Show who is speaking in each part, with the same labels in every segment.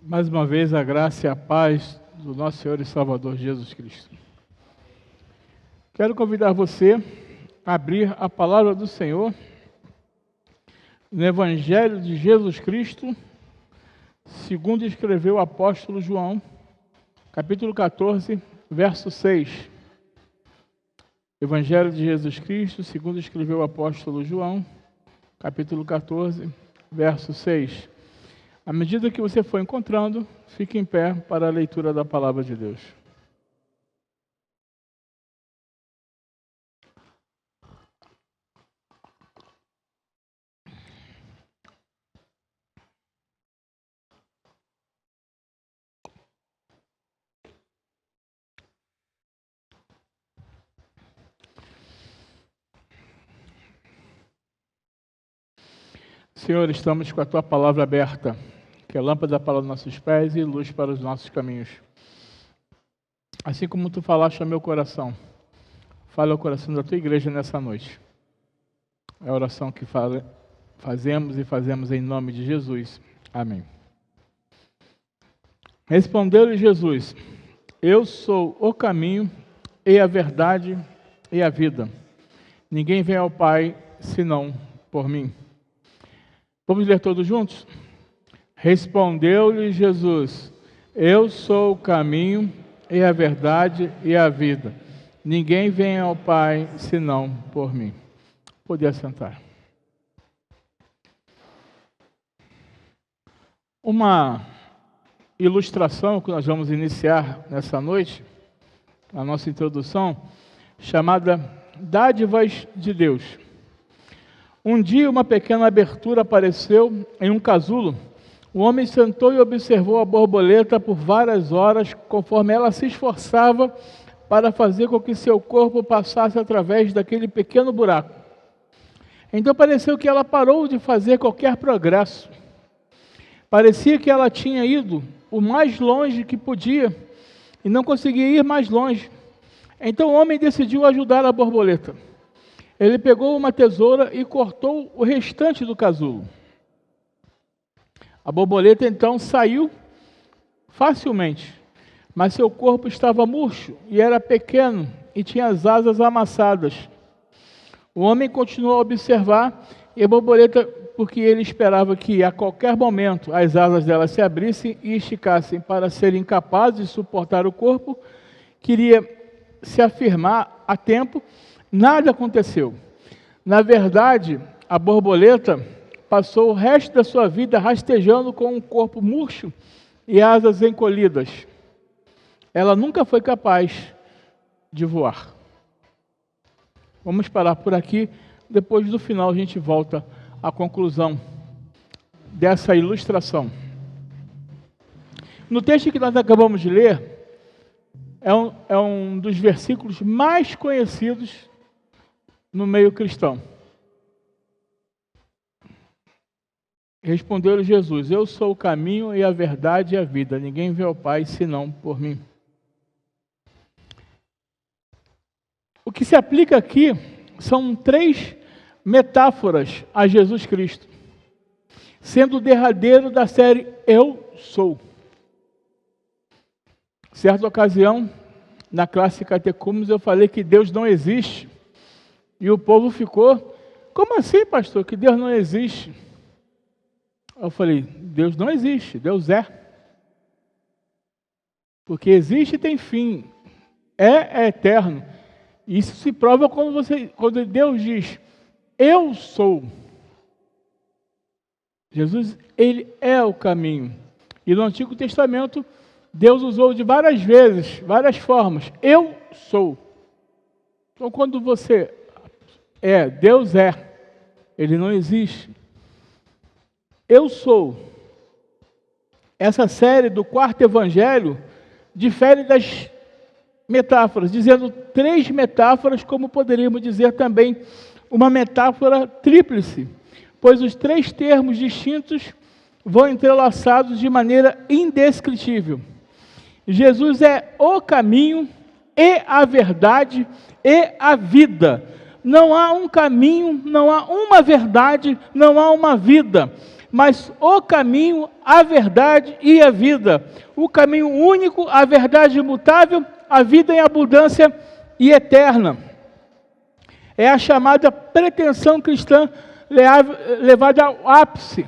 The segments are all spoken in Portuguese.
Speaker 1: Mais uma vez, a graça e a paz do nosso Senhor e Salvador Jesus Cristo. Quero convidar você a abrir a palavra do Senhor no Evangelho de Jesus Cristo, segundo escreveu o apóstolo João, capítulo 14, verso 6. Evangelho de Jesus Cristo, segundo escreveu o apóstolo João, capítulo 14, verso 6. À medida que você for encontrando, fique em pé para a leitura da palavra de Deus. Senhor, estamos com a Tua palavra aberta, que é lâmpada para os nossos pés e luz para os nossos caminhos. Assim como Tu falaste ao meu coração, fala ao coração da Tua igreja nessa noite. É a oração que fazemos em nome de Jesus. Amém. Respondeu-lhe Jesus: Eu sou o caminho e a verdade e a vida. Ninguém vem ao Pai senão por mim. Vamos ler todos juntos? Respondeu-lhe Jesus: Eu sou o caminho e a verdade e a vida. Ninguém vem ao Pai senão por mim. Pode assentar. Uma ilustração que nós vamos iniciar nessa noite, a nossa introdução, chamada Dádivas de Deus. Um dia uma pequena abertura apareceu em um casulo. O homem sentou e observou a borboleta por várias horas, conforme ela se esforçava para fazer com que seu corpo passasse através daquele pequeno buraco. Então pareceu que ela parou de fazer qualquer progresso. Parecia que ela tinha ido o mais longe que podia e não conseguia ir mais longe. Então o homem decidiu ajudar a borboleta. Ele pegou uma tesoura e cortou o restante do casulo. A borboleta então saiu facilmente, mas seu corpo estava murcho e era pequeno e tinha as asas amassadas. O homem continuou a observar e a borboleta, porque ele esperava que a qualquer momento as asas dela se abrissem e esticassem para ser incapaz de suportar o corpo, queria se afirmar a tempo. Nada aconteceu. Na verdade, a borboleta passou o resto da sua vida rastejando com um corpo murcho e asas encolhidas. Ela nunca foi capaz de voar. Vamos parar por aqui. Depois do final a gente volta à conclusão dessa ilustração. No texto que nós acabamos de ler, é um dos versículos mais conhecidos no meio cristão. Respondeu-lhe Jesus: Eu sou o caminho e a verdade e a vida. Ninguém vê ao Pai senão por mim. O que se aplica aqui são 3 metáforas a Jesus Cristo, sendo o derradeiro da série Eu Sou. Certa ocasião, na classe Catecúmenos, eu falei que Deus não existe. E o povo ficou: Como assim, pastor, que Deus não existe? Eu falei: Deus não existe, Deus é. Porque existe e tem fim. É eterno. Isso se prova quando Deus diz: Eu sou. Jesus, Ele é o caminho. E no Antigo Testamento, Deus usou de várias vezes, várias formas. Eu sou. Então, quando você Deus é. Ele não existe. Eu sou. Essa série do 4º Evangelho difere das metáforas, dizendo 3 metáforas, como poderíamos dizer também uma metáfora tríplice, pois os 3 termos distintos vão entrelaçados de maneira indescritível. Jesus é o caminho e a verdade e a vida. Não há um caminho, não há uma verdade, não há uma vida. mas o caminho, a verdade e a vida. O caminho único, a verdade imutável, a vida em abundância e eterna. É a chamada pretensão cristã levada ao ápice.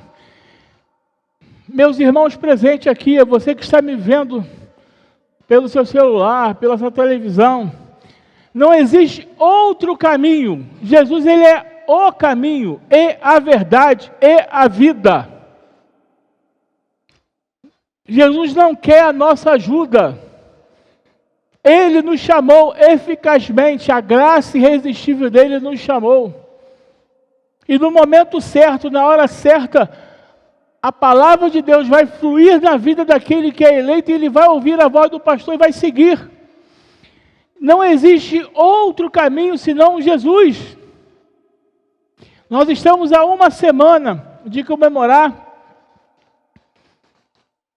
Speaker 1: Meus irmãos presentes aqui, é você que está me vendo pelo seu celular, pela sua televisão, não existe outro caminho. Jesus, ele é o caminho, e a verdade, e a vida. Jesus não quer a nossa ajuda. Ele nos chamou eficazmente, a graça irresistível dele nos chamou. E no momento certo, na hora certa, a palavra de Deus vai fluir na vida daquele que é eleito, e ele vai ouvir a voz do pastor e vai seguir. Não existe outro caminho senão Jesus. Nós estamos há uma semana de comemorar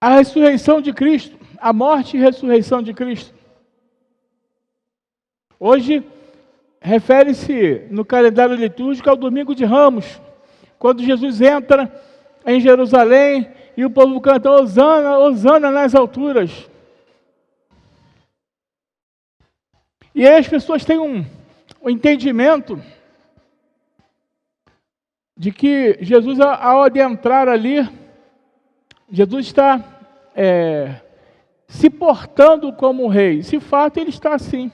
Speaker 1: a ressurreição de Cristo, a morte e ressurreição de Cristo. Hoje, refere-se no calendário litúrgico ao Domingo de Ramos, quando Jesus entra em Jerusalém e o povo canta Hosana, Hosana nas alturas. E aí as pessoas têm um entendimento de que Jesus, ao adentrar ali, Jesus está se portando como um rei. De fato, ele está assim.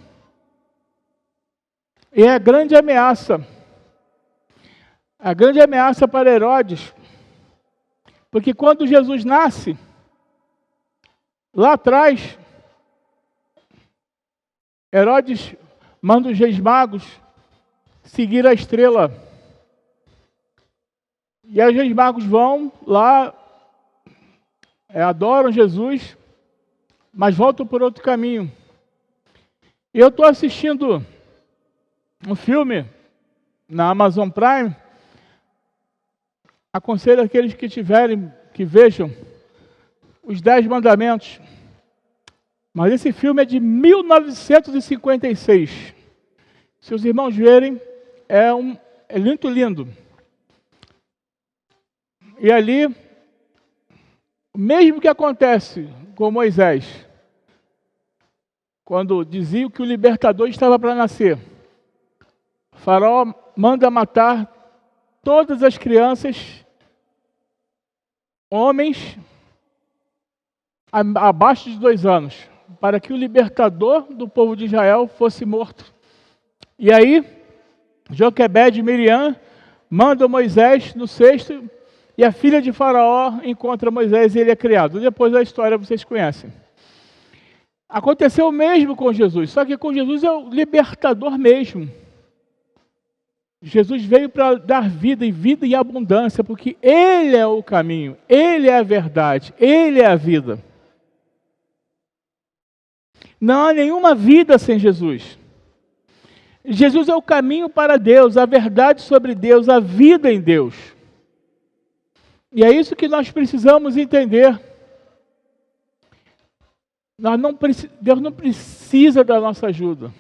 Speaker 1: E é a grande ameaça para Herodes, porque quando Jesus nasce, lá atrás, Herodes manda os reis magos seguir a estrela. E aí os reis magos vão lá, adoram Jesus, mas voltam por outro caminho. E eu estou assistindo um filme na Amazon Prime. Aconselho aqueles que tiverem, que vejam os 10 mandamentos. Mas esse filme é de 1956. Se os irmãos verem, é muito lindo. E ali, o mesmo que acontece com Moisés, quando diziam que o libertador estava para nascer, Faraó manda matar todas as crianças, homens, abaixo de 2 anos, para que o libertador do povo de Israel fosse morto. E aí, Joquebede e Miriam mandam Moisés no cesto, e a filha de Faraó encontra Moisés e ele é criado. Depois da história vocês conhecem. Aconteceu o mesmo com Jesus, só que com Jesus é o libertador mesmo. Jesus veio para dar vida e abundância, porque Ele é o caminho, Ele é a verdade, Ele é a vida. Não há nenhuma vida sem Jesus. Jesus é o caminho para Deus, a verdade sobre Deus, a vida em Deus. E é isso que nós precisamos entender. Deus não precisa da nossa ajuda.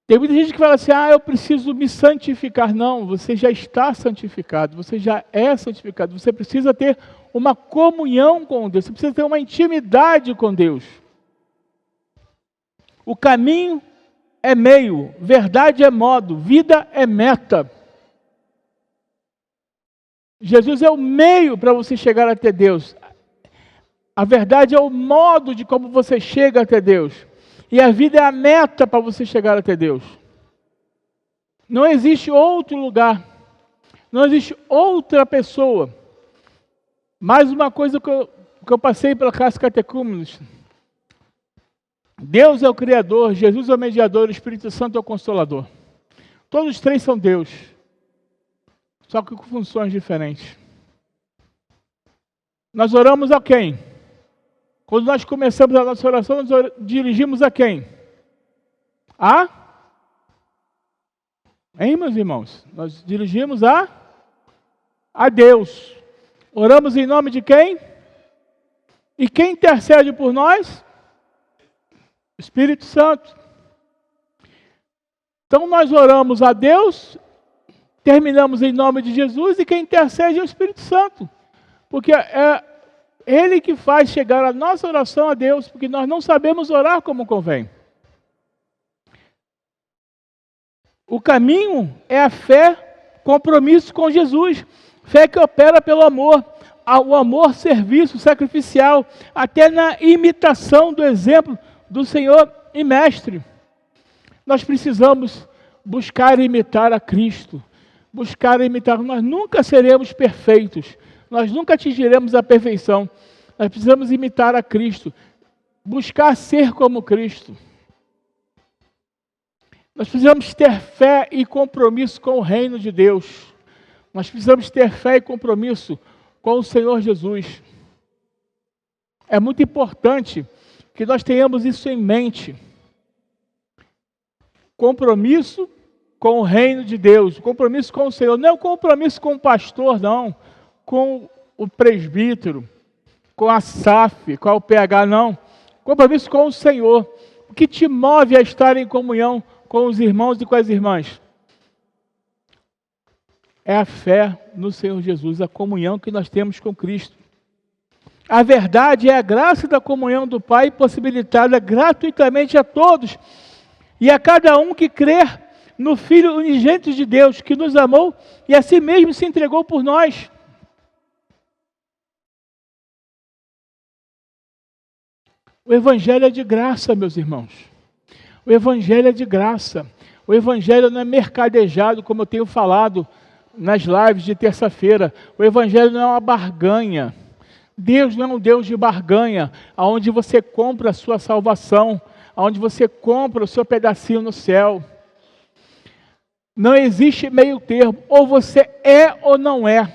Speaker 1: Tem muita gente que fala assim, eu preciso me santificar. Não, você já está santificado, você já é santificado. Você precisa ter uma comunhão com Deus, você precisa ter uma intimidade com Deus. O caminho é meio, verdade é modo, vida é meta. Jesus é o meio para você chegar até Deus. A verdade é o modo de como você chega até Deus. E a vida é a meta para você chegar até Deus. Não existe outro lugar. Não existe outra pessoa. Mais uma coisa que eu passei pela classe catecúmenos. Deus é o Criador, Jesus é o mediador, o Espírito Santo é o Consolador. Todos os 3 são Deus. Só que com funções diferentes. Nós oramos a quem? Quando nós começamos a nossa oração, nós dirigimos a quem? Hein, meus irmãos? Nós dirigimos a Deus. Oramos em nome de quem? E quem intercede por nós? O Espírito Santo. Então nós oramos a Deus terminamos em nome de Jesus e quem intercede é o Espírito Santo. Porque é Ele que faz chegar a nossa oração a Deus, porque nós não sabemos orar como convém. O caminho é a fé, compromisso com Jesus. Fé que opera pelo amor. O amor, serviço, sacrificial, até na imitação do exemplo do Senhor e Mestre. Nós precisamos buscar imitar a Cristo. Buscar imitar. Nós nunca seremos perfeitos. Nós nunca atingiremos a perfeição. Nós precisamos imitar a Cristo. Buscar ser como Cristo. Nós precisamos ter fé e compromisso com o reino de Deus. Nós precisamos ter fé e compromisso com o Senhor Jesus. É muito importante que nós tenhamos isso em mente. Compromisso com o reino de Deus, compromisso com o Senhor. Não é um compromisso com o pastor, não. Com o presbítero, com a SAF, com a UPH, não. Compromisso com o Senhor. O que te move a estar em comunhão com os irmãos e com as irmãs? É a fé no Senhor Jesus, a comunhão que nós temos com Cristo. A verdade é a graça da comunhão do Pai possibilitada gratuitamente a todos e a cada um que crer no Filho unigênito de Deus, que nos amou e a si mesmo se entregou por nós. O Evangelho é de graça, meus irmãos. O Evangelho é de graça. O Evangelho não é mercadejado, como eu tenho falado nas lives de terça-feira. O Evangelho não é uma barganha. Deus não é um Deus de barganha, onde você compra a sua salvação, onde você compra o seu pedacinho no céu. Não existe meio termo. Ou você é ou não é.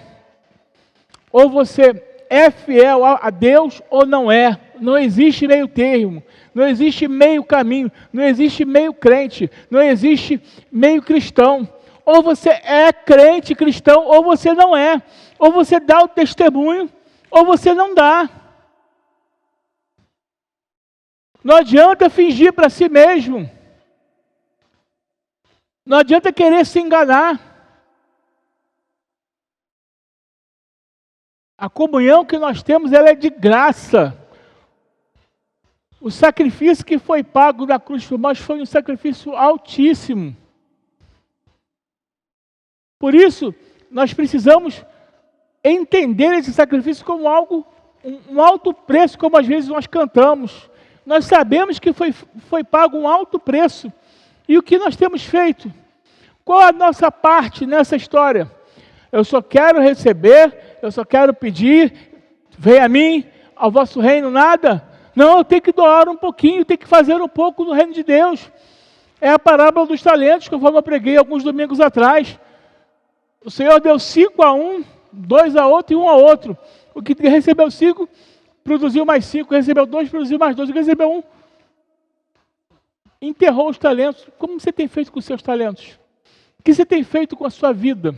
Speaker 1: Ou você é fiel a Deus ou não é. Não existe meio termo. Não existe meio caminho. Não existe meio crente. Não existe meio cristão. Ou você é crente cristão, ou você não é. Ou você dá o testemunho, ou você não dá. Não adianta fingir para si mesmo. Não adianta querer se enganar. A comunhão que nós temos, ela é de graça. O sacrifício que foi pago na cruz por nós foi um sacrifício altíssimo. Por isso, nós precisamos entender esse sacrifício como algo, um alto preço, como às vezes nós cantamos. Nós sabemos que foi pago um alto preço. E o que nós temos feito? Qual a nossa parte nessa história? Eu só quero receber, eu só quero pedir, venha a mim, ao vosso reino nada. Não, eu tenho que doar um pouquinho, tenho que fazer um pouco no reino de Deus. É a parábola dos talentos, conforme eu preguei alguns domingos atrás. O Senhor deu 5 a um, 2 a outro e 1 a outro. O que recebeu 5, produziu mais 5. Recebeu 2, produziu mais 2. O que recebeu 1, enterrou os talentos. Como você tem feito com os seus talentos? O que você tem feito com a sua vida?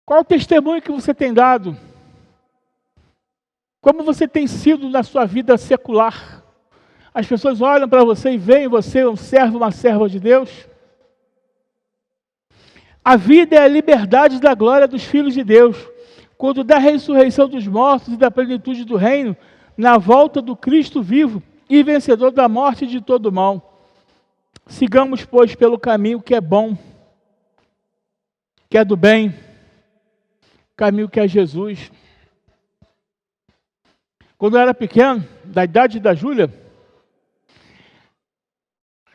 Speaker 1: Qual o testemunho que você tem dado? Como você tem sido na sua vida secular? As pessoas olham para você e veem você um servo, uma serva de Deus? A vida é a liberdade da glória dos filhos de Deus. Quando da ressurreição dos mortos e da plenitude do reino, na volta do Cristo vivo e vencedor da morte e de todo o mal. Sigamos, pois, pelo caminho que é bom, que é do bem, caminho que é Jesus. Quando eu era pequeno, da idade da Júlia,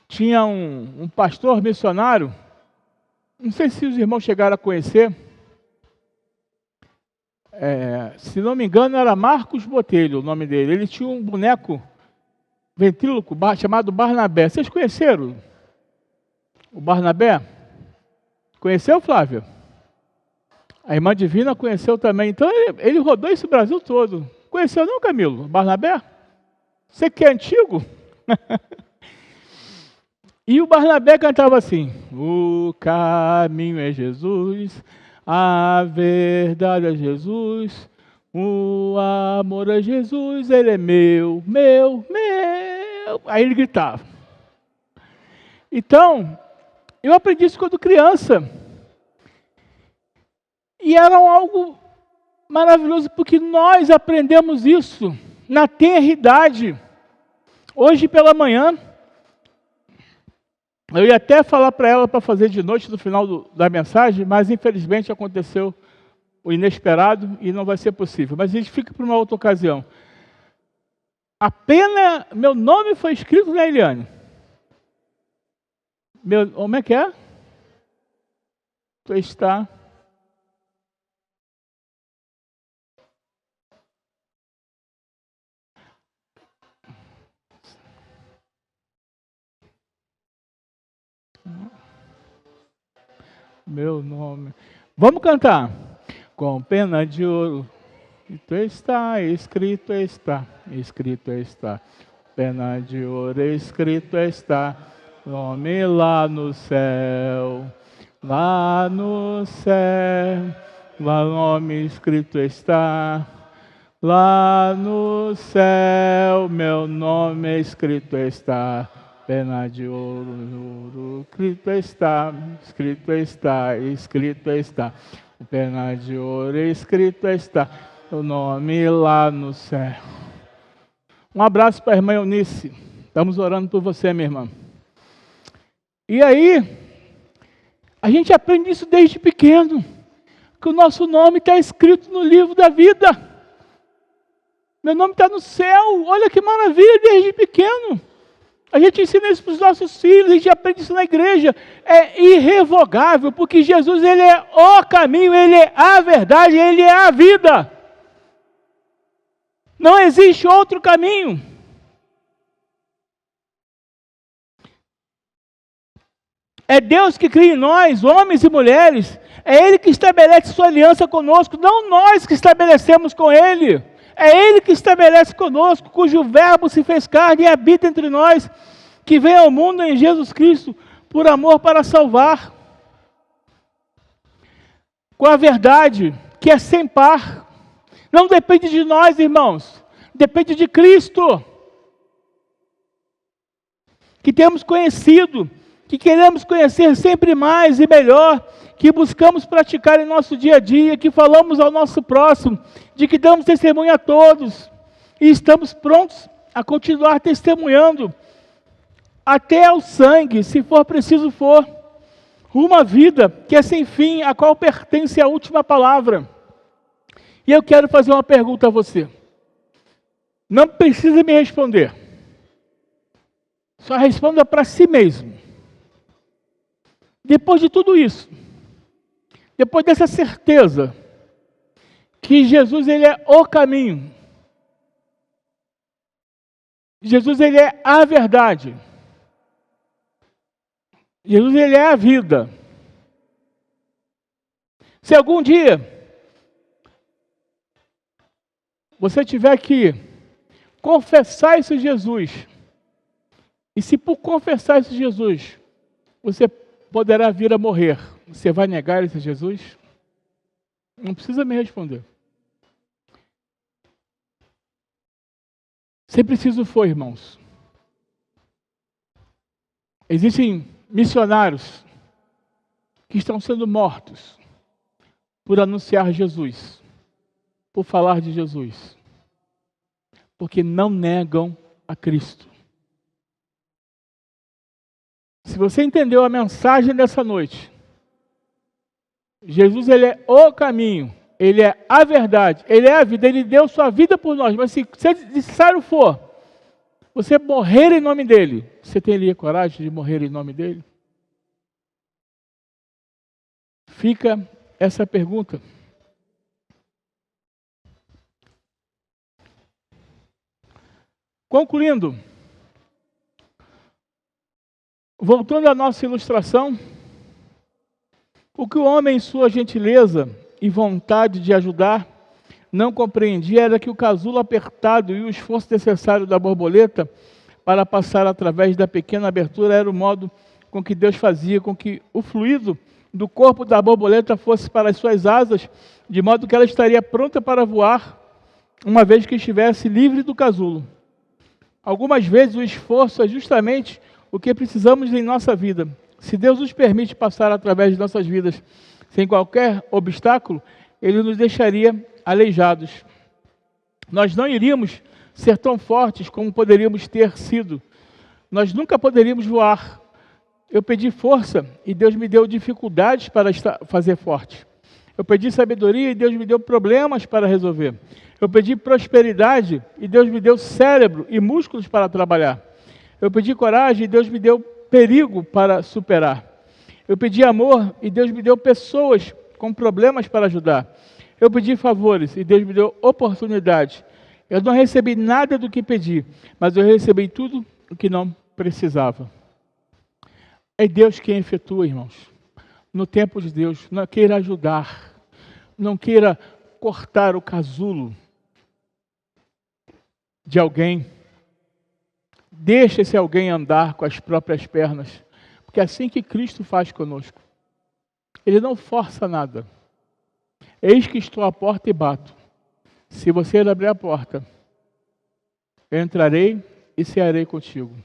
Speaker 1: tinha um pastor missionário, não sei se os irmãos chegaram a conhecer, se não me engano era Marcos Botelho o nome dele. Ele tinha um boneco ventríloco chamado Barnabé. Vocês conheceram o Barnabé? Conheceu, Flávia? A irmã Divina conheceu também. Então ele rodou esse Brasil todo. Conheceu não, Camilo? Barnabé? Você que é antigo? E o Barnabé cantava assim: o caminho é Jesus, a verdade é Jesus, o amor é Jesus, ele é meu, meu, meu. Aí ele gritava. Então, Eu aprendi isso quando criança. E era algo maravilhoso, porque nós aprendemos isso na tenra idade. Hoje pela manhã, eu ia até falar para ela para fazer de noite no final da mensagem, mas infelizmente aconteceu o inesperado e não vai ser possível. Mas a gente fica para uma outra ocasião. Meu nome foi escrito na Eliane. Como é que é? Tu está... Meu nome. Vamos cantar. Com pena de ouro. Escrito está, escrito está, escrito está. Pena de ouro, escrito está. Nome lá no céu. Lá no céu. Lá nome escrito está. Lá no céu. Meu nome escrito está. Pena de ouro, escrito está, escrito está, escrito está. Pena de ouro, escrito está, o nome lá no céu. Um abraço para a irmã Eunice. Estamos orando por você, minha irmã. E aí, a gente aprende isso desde pequeno, que o nosso nome está escrito no livro da vida. Meu nome está no céu, olha que maravilha, desde pequeno. A gente ensina isso para os nossos filhos, a gente aprende isso na igreja. É irrevogável, porque Jesus, Ele é o caminho, Ele é a verdade, Ele é a vida. Não existe outro caminho. É Deus que cria em nós, homens e mulheres. É Ele que estabelece sua aliança conosco, não nós que estabelecemos com Ele. É Ele que estabelece conosco, cujo verbo se fez carne e habita entre nós, que veio ao mundo em Jesus Cristo, por amor para salvar. Com a verdade, que é sem par. Não depende de nós, irmãos. Depende de Cristo. Que temos conhecido, que queremos conhecer sempre mais e melhor, que buscamos praticar em nosso dia a dia, que falamos ao nosso próximo, de que damos testemunho a todos, e estamos prontos a continuar testemunhando, até ao sangue, se for preciso for, uma vida que é sem fim, a qual pertence a última palavra. E eu quero fazer uma pergunta a você. Não precisa me responder. Só responda para si mesmo. Depois de tudo isso, depois dessa certeza que Jesus, Ele é o caminho, Jesus, Ele é a verdade, Jesus, Ele é a vida. Se algum dia você tiver que confessar esse Jesus, e se por confessar esse Jesus, você poderá vir a morrer, você vai negar esse Jesus? Não precisa me responder. Se preciso for, irmãos. Existem missionários que estão sendo mortos por anunciar Jesus, por falar de Jesus, porque não negam a Cristo. Se você entendeu a mensagem dessa noite, Jesus, Ele é o caminho, Ele é a verdade, Ele é a vida, Ele deu sua vida por nós, mas se necessário for, você morrer em nome dEle, você teria coragem de morrer em nome dEle? Fica essa pergunta. Concluindo, voltando à nossa ilustração, o que o homem, em sua gentileza e vontade de ajudar, não compreendia era que o casulo apertado e o esforço necessário da borboleta para passar através da pequena abertura era o modo com que Deus fazia com que o fluido do corpo da borboleta fosse para as suas asas, de modo que ela estaria pronta para voar, uma vez que estivesse livre do casulo. Algumas vezes o esforço é justamente o que precisamos em nossa vida, Se Deus nos permite passar através de nossas vidas sem qualquer obstáculo, Ele nos deixaria aleijados. Nós não iríamos ser tão fortes como poderíamos ter sido. Nós nunca poderíamos voar. Eu pedi força e Deus me deu dificuldades para fazer forte. Eu pedi sabedoria e Deus me deu problemas para resolver. Eu pedi prosperidade e Deus me deu cérebro e músculos para trabalhar. Eu pedi coragem e Deus me deu perigo para superar. Eu pedi amor e Deus me deu pessoas com problemas para ajudar. Eu pedi favores e Deus me deu oportunidades. Eu não recebi nada do que pedi, mas eu recebi tudo o que não precisava. É Deus quem efetua, irmãos. No tempo de Deus, não queira ajudar, não queira cortar o casulo de alguém. Deixa esse alguém andar com as próprias pernas, porque é assim que Cristo faz conosco. Ele não força nada. Eis que estou à porta e bato. Se você abrir a porta, eu entrarei e cearei contigo.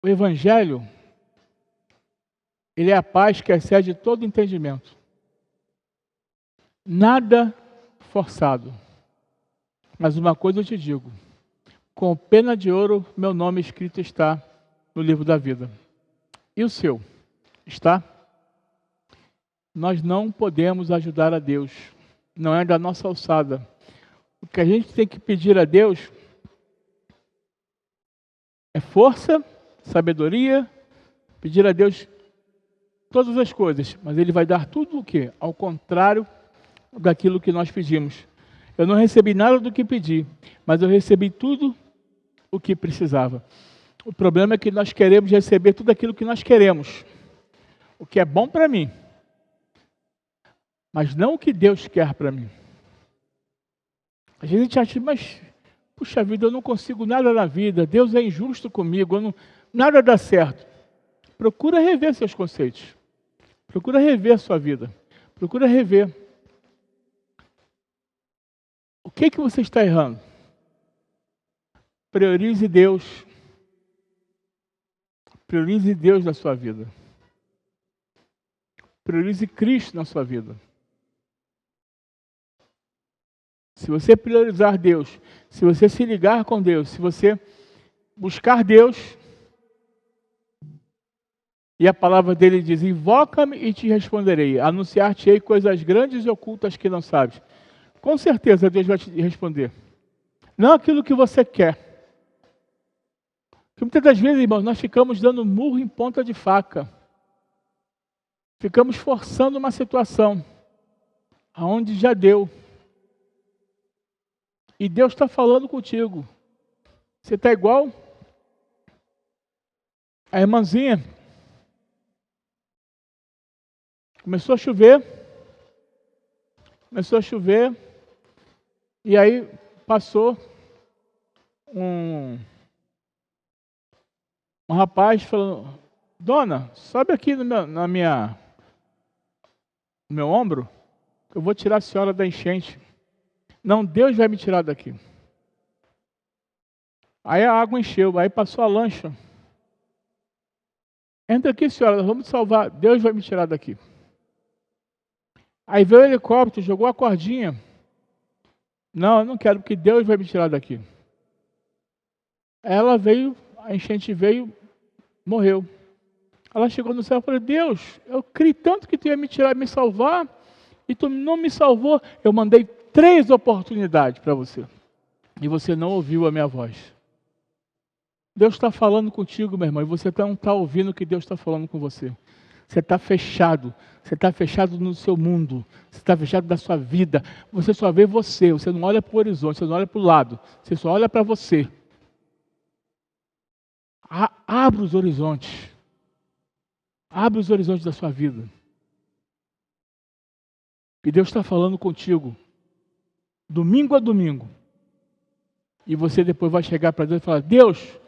Speaker 1: O Evangelho, ele é a paz que excede todo entendimento. Nada forçado. Mas uma coisa eu te digo, com pena de ouro, meu nome escrito está no livro da vida. E o seu? Está? Nós não podemos ajudar a Deus. Não é da nossa alçada. O que a gente tem que pedir a Deus é força, sabedoria, pedir a Deus todas as coisas, mas Ele vai dar tudo o quê? Ao contrário daquilo que nós pedimos. Eu não recebi nada do que pedi, mas eu recebi tudo o que precisava. O problema é que nós queremos receber tudo aquilo que nós queremos, o que é bom para mim, mas não o que Deus quer para mim. Às vezes a gente acha, mas, puxa vida, eu não consigo nada na vida, Deus é injusto comigo, nada dá certo. Procura rever seus conceitos, procura rever a sua vida, procura rever. O que você está errando? Priorize Deus. Priorize Deus na sua vida. Priorize Cristo na sua vida. Se você priorizar Deus, se você se ligar com Deus, se você buscar Deus, e a palavra dele diz, invoca-me e te responderei, anunciar-te-ei coisas grandes e ocultas que não sabes. Com certeza Deus vai te responder. Não aquilo que você quer. Porque muitas das vezes, irmãos, nós ficamos dando murro em ponta de faca. Ficamos forçando uma situação aonde já deu. E Deus está falando contigo. Você está igual a irmãzinha. Começou a chover. E aí passou um rapaz falando, dona, sobe aqui no meu ombro, que eu vou tirar a senhora da enchente. Não, Deus vai me tirar daqui. Aí a água encheu, aí passou a lancha. Entra aqui, senhora, nós vamos salvar. Deus vai me tirar daqui. Aí veio o helicóptero, jogou a cordinha. Não, eu não quero, porque Deus vai me tirar daqui. Ela veio, a enchente veio, morreu. Ela chegou no céu e falou, Deus, eu criei tanto que tu ia me tirar, me salvar, e tu não me salvou. Eu mandei 3 oportunidades para você, e você não ouviu a minha voz. Deus está falando contigo, meu irmão, e você não está ouvindo o que Deus está falando com você. Você está fechado no seu mundo, você está fechado da sua vida, você só vê você não olha para o horizonte, você não olha para o lado, você só olha para você. Abra os horizontes da sua vida. E Deus está falando contigo, domingo a domingo, e você depois vai chegar para Deus e falar, Deus,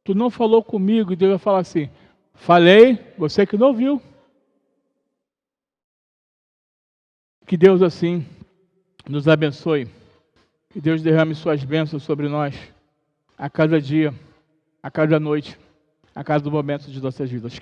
Speaker 1: tu não falou comigo, e Deus vai falar assim, falei, você que não ouviu. Que Deus assim nos abençoe. Que Deus derrame suas bênçãos sobre nós a cada dia, a cada noite, a cada momento de nossas vidas.